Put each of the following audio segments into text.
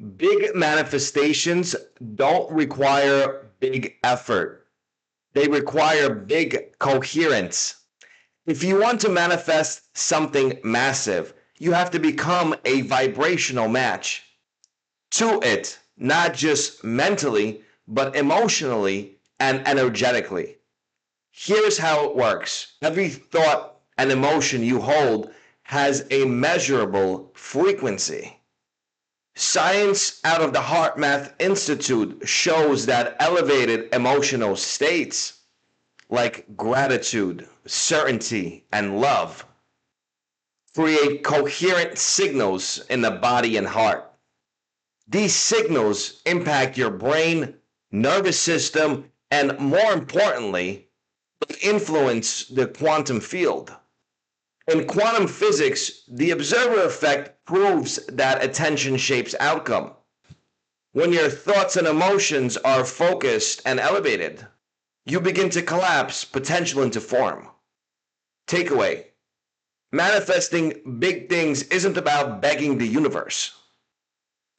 Big manifestations don't require big effort. They require big coherence. If you want to manifest something massive, you have to become a vibrational match to it, not just mentally, but emotionally and energetically. Here's how it works. Every thought and emotion you hold has a measurable frequency. Science out of the Heart Math Institute shows that elevated emotional states like gratitude, certainty, and love create coherent signals in the body and heart. These signals impact your brain, nervous system, and more importantly, influence the quantum field. In quantum physics, the observer effect proves that attention shapes outcome. When your thoughts and emotions are focused and elevated, you begin to collapse potential into form. Takeaway: manifesting big things isn't about begging the universe.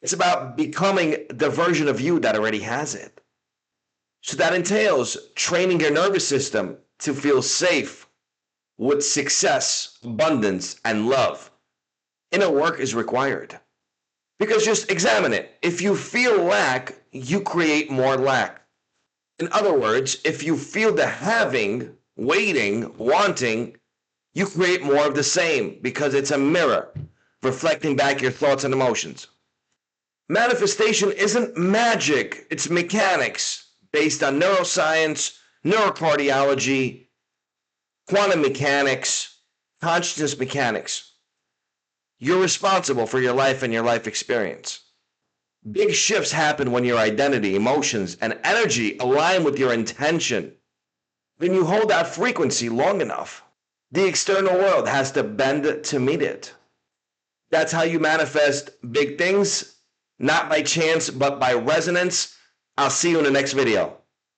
It's about becoming the version of you that already has it. So that entails training your nervous system to feel safe with success, abundance, and love. Inner work is required. Because just examine it. If you feel lack, you create more lack. In other words, if you feel the having, waiting, wanting, you create more of the same because it's a mirror reflecting back your thoughts and emotions. Manifestation isn't magic, it's mechanics based on neuroscience, neurocardiology, quantum mechanics, consciousness mechanics. You're responsible for your life and your life experience. Big shifts happen when your identity, emotions, and energy align with your intention. When you hold that frequency long enough, the external world has to bend to meet it. That's how you manifest big things, not by chance, but by resonance. I'll see you in the next video.